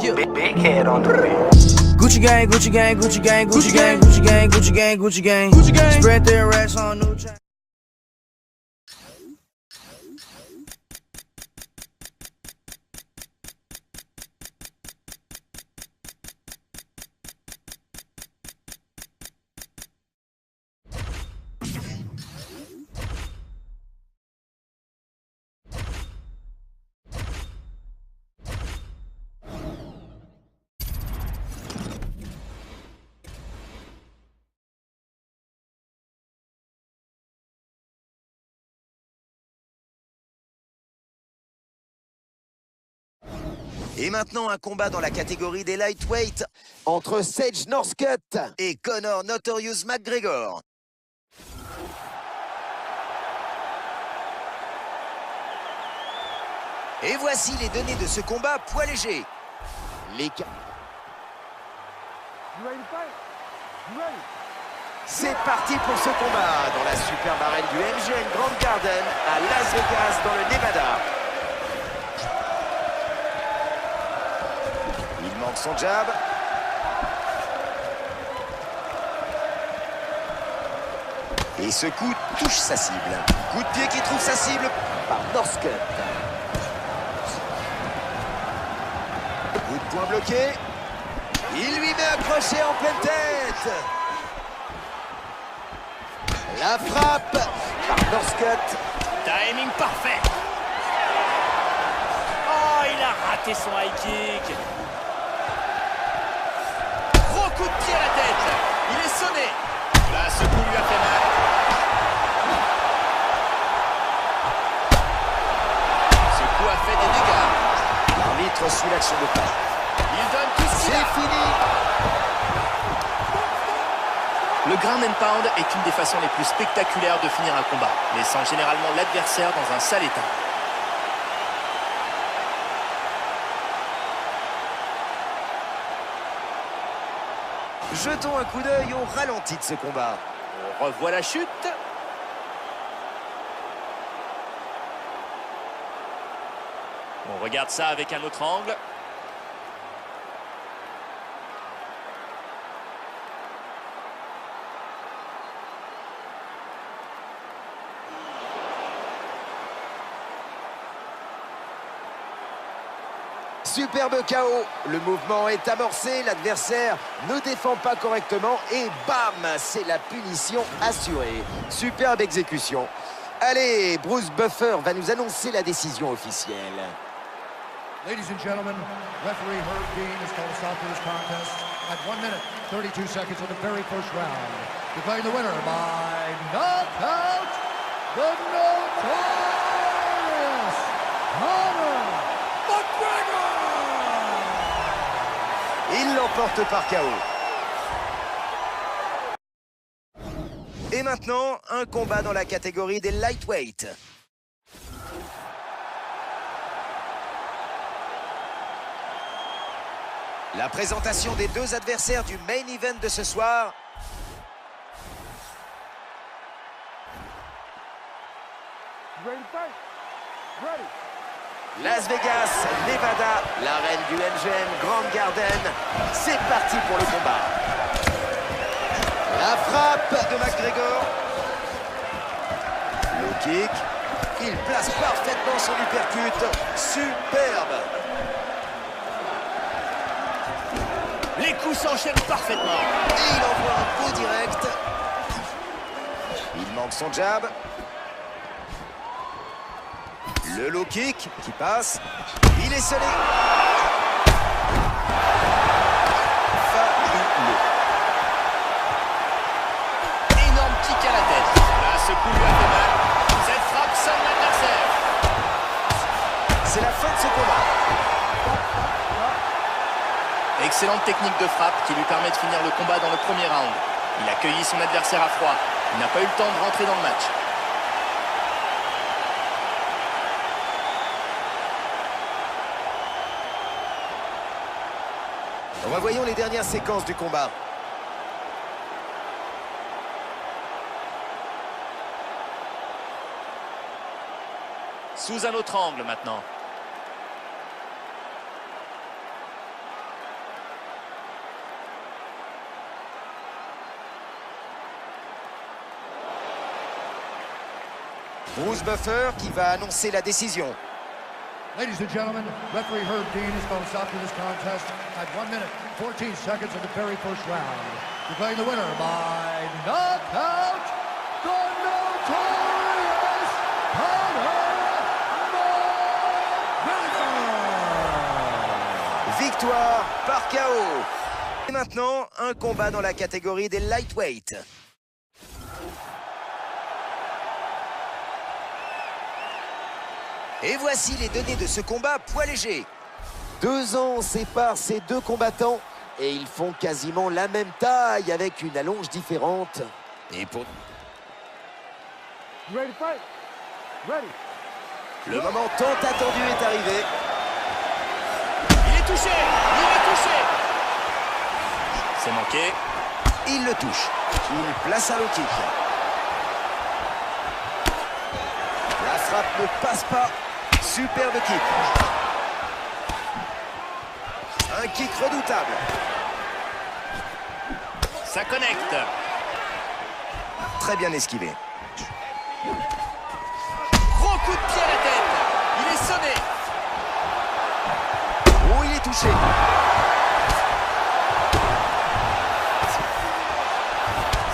Big head on the beat. Gucci gang, Gucci gang, Gucci gang, Gucci gang, Gucci gang, Gucci gang, Gucci gang, Gucci gang. Spread their racks on new chain. Et maintenant, un combat dans la catégorie des lightweight entre Sage Northcutt et Conor Notorious McGregor. Et voici les données de ce combat poids léger. C'est parti pour ce combat dans la superbe arène du MGM Grand Garden à Las Vegas dans le Nevada. Il manque son jab. Et ce coup touche sa cible. Coup de pied qui trouve sa cible par Northcutt. Coup de poing bloqué. Il lui met un crochet en pleine tête. La frappe par Northcutt. Timing parfait. Oh, il a raté son high kick. Gros coup de pied à la tête. Il est sonné. Là, ce coup lui a fait mal. Ce coup a fait des dégâts. L'arbitre suit l'action de pas. Il donne tout ce qu'il a. C'est fini. Le ground and pound est une des façons les plus spectaculaires de finir un combat, laissant généralement l'adversaire dans un sale état. Jetons un coup d'œil au ralenti de ce combat. On revoit la chute. On regarde ça avec un autre angle. Superbe KO. Le mouvement est amorcé. L'adversaire ne défend pas correctement. Et bam, c'est la punition assurée. Superbe exécution. Allez, Bruce Buffer va nous annoncer la décision officielle. Ladies and gentlemen, referee Herb Dean has called a stop to this contest at 1 minute, 32 seconds of the very first round. Declaring the winner by knockout, the notorious Conor McGregor! Il l'emporte par KO. Et maintenant, un combat dans la catégorie des lightweight. La présentation des deux adversaires du main event de ce soir. Las Vegas, Nevada, l'arène du MGM Grand Garden. C'est parti pour le combat. La frappe de McGregor. Low kick. Il place parfaitement son uppercut. Superbe. Les coups s'enchaînent parfaitement. Et il envoie un coup direct. Il manque son jab. Le low kick qui passe. Il est scellé. Fabuleux. Énorme kick à la tête. Là, ce coup lui a fait mal. Cette frappe sonne l'adversaire. C'est la fin de ce combat. Excellente technique de frappe qui lui permet de finir le combat dans le premier round. Il a cueilli son adversaire à froid. Il n'a pas eu le temps de rentrer dans le match. Revoyons les dernières séquences du combat. Sous un autre angle maintenant. Bruce Buffer qui va annoncer la décision. Ladies and gentlemen, referee Herb Dean is going to stop to this contest at 1 minute, 14 seconds of the very first round. Declaring the winner by knockout, the notorious Conor McGregor! Victoire par KO. Et maintenant, un combat dans la catégorie des lightweight. Et voici les données de ce combat poids léger. 2 ans séparent ces deux combattants et ils font quasiment la même taille avec une allonge différente. Et pour... Ready to fight? Ready. Le moment tant attendu est arrivé. Il est touché. Il est touché. C'est manqué. Il le touche. Il place un low kick. La frappe ne passe pas. Superbe kick. Un kick redoutable. Ça connecte. Très bien esquivé. Gros coup de pied à la tête. Il est sonné. Oh, il est touché.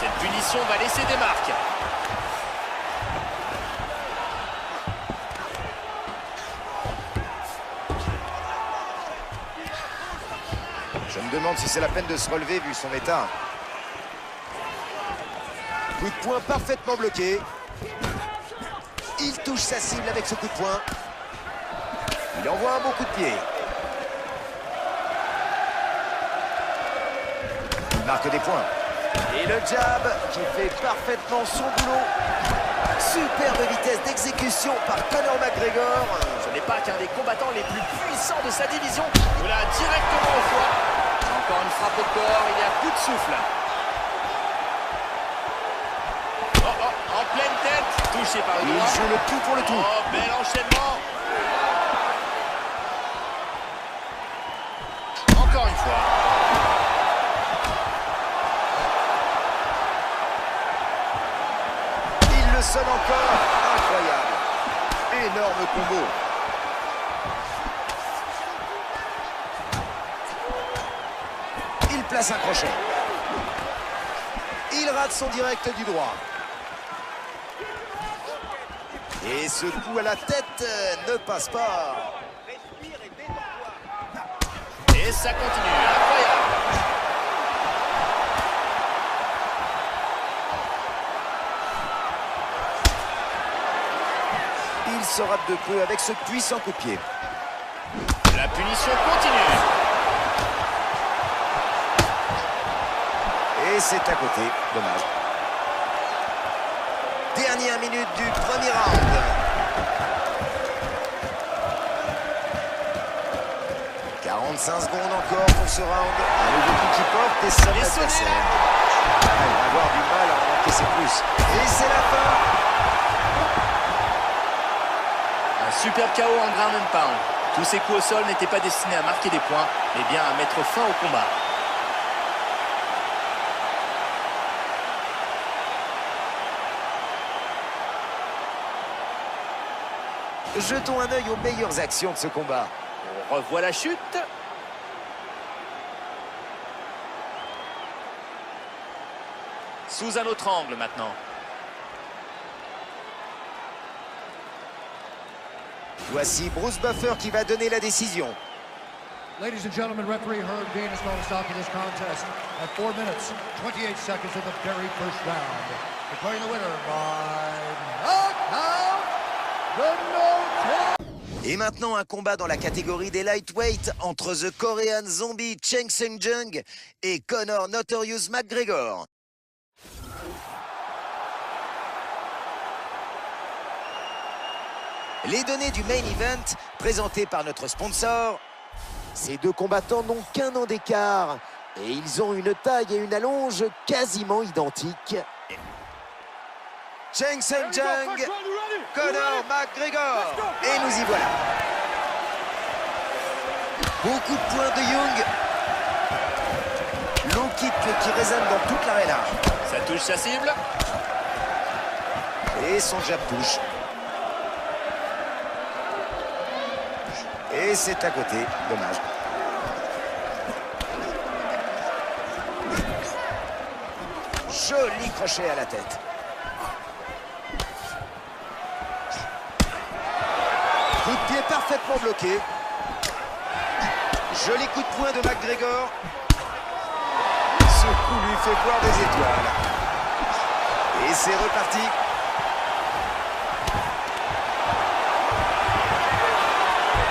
Cette punition va laisser des marques. Je me demande si c'est la peine de se relever vu son état. Coup de poing parfaitement bloqué. Il touche sa cible avec ce coup de poing. Il envoie un bon coup de pied. Il marque des points. Et le jab qui fait parfaitement son boulot. Superbe vitesse d'exécution par Conor McGregor. Ce n'est pas qu'un des combattants les plus puissants de sa division. Voilà, directement au foie. Encore une frappe au corps, il y a coup de souffle. Oh, oh, en pleine tête, touché par le Il droit. joue le tout pour le tout. Oh, bel enchaînement. Encore une fois. Il le sonne encore. Incroyable. Énorme combo. Il place un crochet. Il rate son direct du droit. Et ce coup à la tête ne passe pas. Et ça continue, incroyable. Il se rate de peu avec ce puissant coup de pied. La punition continue. Et c'est à côté. Dommage. Dernière minute du premier round. « 45 secondes encore pour ce round. Un nouveau coup qui porte et son Il est sonné. adversaire. Il va avoir du mal à en encaisser plus. Et c'est la fin. Un superbe KO en ground and pound. Tous ces coups au sol n'étaient pas destinés à marquer des points, mais bien à mettre fin au combat. Jetons un œil aux meilleures actions de ce combat. On revoit la chute. Sous un autre angle maintenant. Voici Bruce Buffer qui va donner la décision. Ladies and gentlemen, referee Herb Dean is going to stop to this contest at 4 minutes, 28 seconds of the very first round. Declaring the winner by knockout, the notorious... Et maintenant, un combat dans la catégorie des lightweight entre The Korean Zombie Cheng Seung-jung et Conor Notorious McGregor. Les données du main event, présentées par notre sponsor. Ces deux combattants n'ont qu'un an d'écart et ils ont une taille et une allonge quasiment identiques. Cheng Seung-jung, Conor McGregor. Et nous y voilà. Beaucoup de points de Young. Low kick qui résonne dans toute l'aréna. Ça touche sa cible. Et son jab touche. Et c'est à côté, dommage. Joli crochet à la tête. Coup de pied parfaitement bloqué. Joli coup de poing de McGregor. Ce coup lui fait voir des étoiles. Et c'est reparti.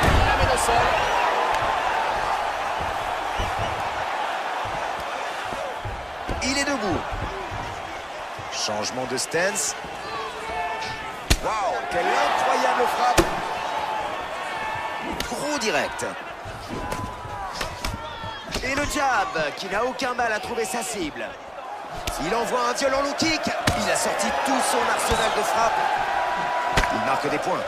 Il la mène au sol. Il est debout. Changement de stance. Waouh, quelle incroyable frappe. Gros direct. Et le jab, qui n'a aucun mal à trouver sa cible. Il envoie un violent low kick. Il a sorti tout son arsenal de frappe. Il marque des points.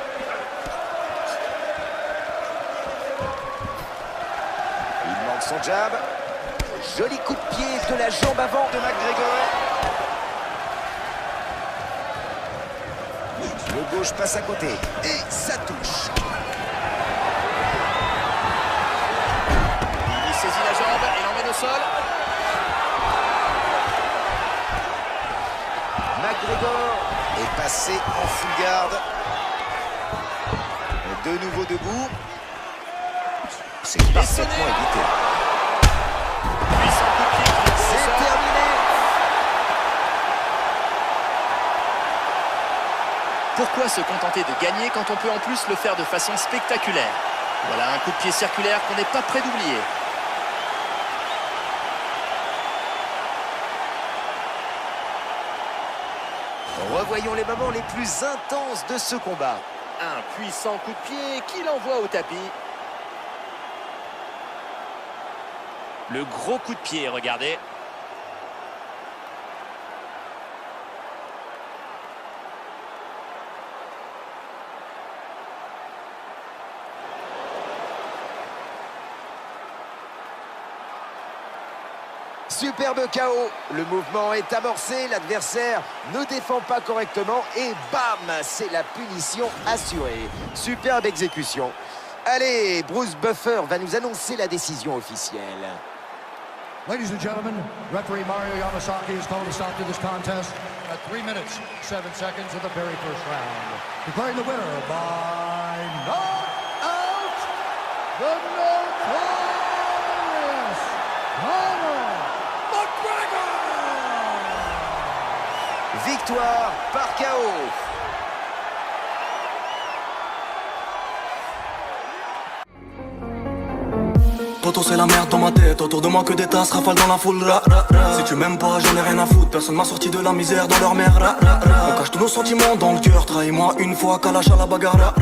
Il manque son jab. Joli coup de pied de la jambe avant de McGregor. Le gauche passe à côté. Et ça touche. Il saisit la jambe et l'emmène au sol. McGregor est passé en full garde. De nouveau debout. C'est parfaitement évité. Puissant coup de pied qui le pousse au C'est sol. terminé. Pourquoi se contenter de gagner quand on peut en plus le faire de façon spectaculaire? Voilà un coup de pied circulaire qu'on n'est pas prêt d'oublier. Revoyons les moments les plus intenses de ce combat. Un puissant coup de pied qui l'envoie au tapis. Le gros coup de pied, regardez. Superbe KO. Le mouvement est amorcé. L'adversaire ne défend pas correctement. Et bam, c'est la punition assurée. Superbe exécution. Allez, Bruce Buffer va nous annoncer la décision officielle. Ladies and gentlemen, referee Mario Yamasaki has called a stop to this contest at 3 minutes, 7 seconds of the very first round. Declaring the winner by knockout, the notorious Conor McGregor! Victoire par KO. Toto c'est la merde dans ma tête, autour de moi que des tasses rafale dans la foule. Si tu m'aimes pas, j'en ai rien à foutre. Personne m'a sorti de la misère dans leur mère. On cache tous nos sentiments dans le cœur. Trahis-moi une fois, Kalash à la bagarre.